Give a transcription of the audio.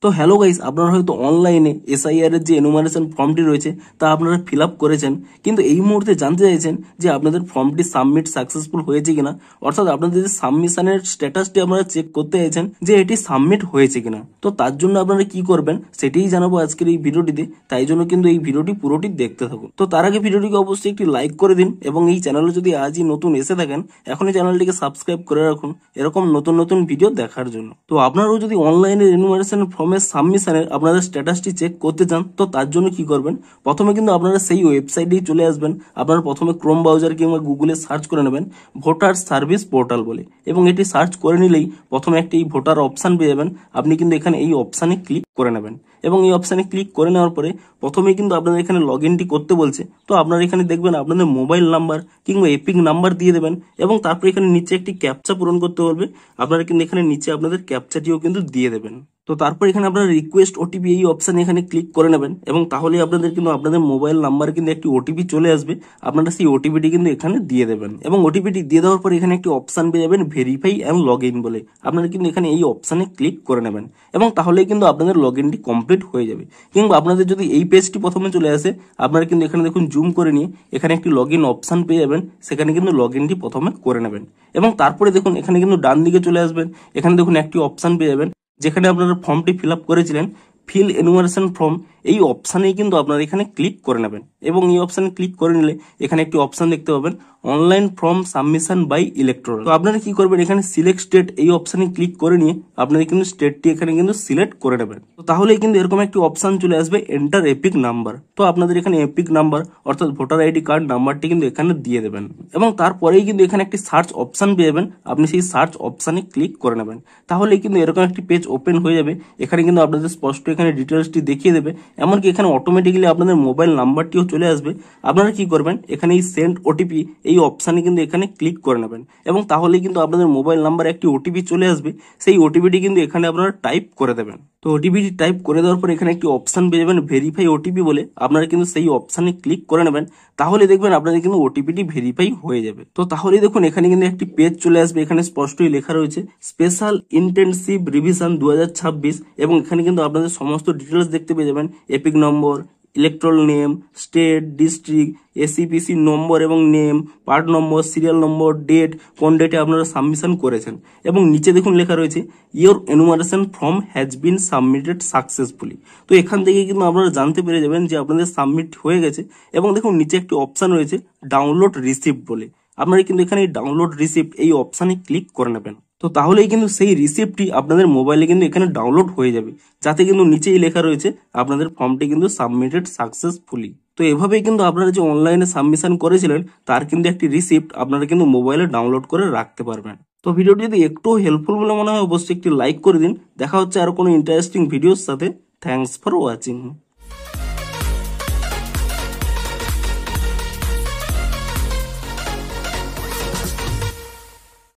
তো hello guys, আপনারা হয়তো অনলাইনে এসআইআর এর যে এনুমারেশন ফর্মটি রয়েছে তা আপনারা ফিল আপ করেছেন, কিন্তু এই মুহূর্তে জানতে চাইছেন যে আপনাদের ফর্মটি সাবমিট সাকসেসফুল হয়েছে কিনা, অর্থাৎ আপনাদের যে সাবমিশনের স্ট্যাটাসটি আপনারা চেক করতে চাইছেন যে এটি সাবমিট হয়েছে কিনা। তো তার জন্য আপনারা কি করবেন সেটাই জানাবো আজকের এই ভিডিওটিতে, তাই জন্য কিন্তু এই ভিডিওটি পুরোটি দেখতে থাকুন। তো তার আগে ভিডিওটিকে অবশ্যই একটি লাইক করে দিন এবং এই চ্যানেলে যদি আজই নতুন এসে থাকেন এখনই চ্যানেলটিকে সাবস্ক্রাইব করে রাখুন এরকম নতুন নতুন ভিডিও দেখার জন্য। তো আপনারাও যদি অনলাইনে এনুমারেশন ফর্মের সাবমিশনের আপনাদের স্ট্যাটাসটি চেক করতে চান তো তার জন্য কি করবেন, প্রথমে কিন্তু আপনারা সেই ওয়েবসাইটেই চলে আসবেন। আপনারা প্রথমে ক্রোম ব্রাউজার কিংবা গুগলে সার্চ করে নেবেন ভোটার সার্ভিস পোর্টাল বলে, এবং এটি সার্চ করে নিলেই প্রথমে একটি ভোটার অপশন পেয়ে যাবেন। আপনি কিন্তু এখানে এই অপশানে ক্লিক করে নেবেন এবং এই অপশানে ক্লিক করে নেওয়ার পরে প্রথমেই কিন্তু আপনাদের এখানে লগ ইনটি করতে বলছে। তো আপনারা এখানে দেখবেন আপনাদের মোবাইল নাম্বার কিংবা এপিক নাম্বার দিয়ে দেবেন এবং তারপরে এখানে নিচে একটি ক্যাপচা পূরণ করতে বলবে। আপনারা কিন্তু এখানে নিচে আপনাদের ক্যাপচাটিও কিন্তু দিয়ে দেবেন। তো তারপর এখানে আপনারা রিকোয়েস্ট ওটিপি এই অপশানে এখানে ক্লিক করে নেবেন এবং তাহলে আপনাদের কিন্তু আপনাদের মোবাইল নাম্বারে কিন্তু একটি ওটিপি চলে আসবে। আপনারা সেই ওটিপিটি কিন্তু এখানে দিয়ে দেবেন এবং ওটিপিটি দিয়ে দেওয়ার পর এখানে একটি অপশান পেয়ে যাবেন ভেরিফাই অ্যান্ড লগ ইন বলে। আপনারা কিন্তু এখানে এই অপশানে ক্লিক করে নেবেন এবং তাহলেই কিন্তু আপনাদের লগ ইনটি কমপ্লিট হয়ে যাবে। কিংবা আপনাদের যদি এই পেজটি প্রথমে চলে আসে আপনারা কিন্তু এখানে দেখুন জুম করে নিয়ে এখানে একটি লগ ইন অপশান পেয়ে যাবেন, সেখানে কিন্তু লগ ইনটি প্রথমে করে নেবেন এবং তারপরে দেখুন এখানে কিন্তু ডান দিকে চলে আসবেন। এখানে দেখুন একটি অপশান পেয়ে যাবেন যেখানে আপনারা ফর্মটি ফিল আপ করেছিলেন ফিল এনুমারেশন ফর্ম, এই অপশানেই কিন্তু আপনারা এখানে ক্লিক করে নেবেন এবং এই অপশানে ক্লিক করে নিলে এখানে একটি অপশান দেখতে পাবেন online form submission by electoral. তো আপনারা কি করবেন, এখানে সিলেক্ট স্টেট এই অপশানে ক্লিক করে নিয়ে আপনারা কিন্তু স্টেটটি এখানে কিন্তু সিলেক্ট করে নেবেন। তো তাহলে কিন্তু এরকম একটি অপশান চলে আসবে এন্টার এপিক নাম্বার। তো আপনাদের এখানে এপিক নাম্বার অর্থাৎ ভোটার আইডি কার্ড নাম্বারটি কিন্তু এখানে দিয়ে দেবেন এবং তারপরেই কিন্তু এখানে একটি সার্চ অপশান পেয়ে যাবেন। আপনি সেই সার্চ অপশানে ক্লিক করে নেবেন, তাহলে কিন্তু এরকম একটি পেজ ওপেন হয়ে যাবে। এখানে কিন্তু আপনাদের স্পষ্ট এখানে ডিটেলসটি দেখিয়ে দেবে, এমনকি এখানে অটোমেটিক্যালি আপনাদের মোবাইল নাম্বারটিও চলে আসবে। আপনারা কি করবেন, এখানে এই সেন্ড ওটিপি এই অপশানে কিন্তু এখানে ক্লিক করে নেবেন এবং তাহলে কিন্তু আপনাদের মোবাইল নাম্বারে একটি ওটিপি চলে আসবে। সেই ওটিপিটি কিন্তু এখানে আপনারা টাইপ করে দেবেন। তো ওটিপিটি টাইপ করে দেওয়ার পর এখানে একটি অপশান পেয়ে যাবেন ভেরিফাই ওটিপি বলে। আপনারা কিন্তু সেই অপশানে ক্লিক করে নেবেন, তাহলে দেখবেন আপনাদের কিন্তু ওটিপিটি ভেরিফাই হয়ে যাবে। তো তাহলে দেখুন এখানে কিন্তু একটি পেজ চলে আসবে, এখানে স্পষ্টই লেখা রয়েছে স্পেশাল ইন্টেনসিভ রিভিশন 2026 এবং এখানে কিন্তু আপনাদের সমস্ত ডিটেলস দেখতে পেয়ে যাবেন EPIC number, electoral name, state, district, AC PC number এবং name, part number, serial number, date, কোন ডেটে আপনারা সাবমিশন করেছেন এবং নিচে দেখুন লেখা রয়েছে your enumeration form has been submitted successfully. তো এখান থেকে কিন্তু আপনারা জানতে পেরে যাবেন যে আপনাদের সাবমিট হয়ে গেছে এবং দেখুন নিচে একটি অপশান রয়েছে ডাউনলোড রিসিপ্ট বলে। আপনারা কিন্তু এখানে ডাউনলোড রিসিপ্ট এই অপশানে ক্লিক করে নেবেন। তো তাহলেই কিন্তু সেই রিসিপ্টটি আপনাদের মোবাইলে কিন্তু এখানে ডাউনলোড হয়ে যাবে, যাতে কিন্তু নিচেই লেখা রয়েছে আপনাদের ফর্মটি কিন্তু সাবমিটেড সাকসেসফুলি। তো এভাবেই কিন্তু আপনারা যে অনলাইনে সাবমিশন করেছিলেন তার কিন্তু একটি রিসিপ্ট আপনারা কিন্তু মোবাইলে ডাউনলোড করে রাখতে পারবেন। তো ভিডিওটি যদি একটু হেল্পফুল বলে মনে হয় অবশ্যই একটি লাইক করে দিন। দেখা হচ্ছে আর কোনো ইন্টারেস্টিং ভিডিওর সাথে। Thanks for watching.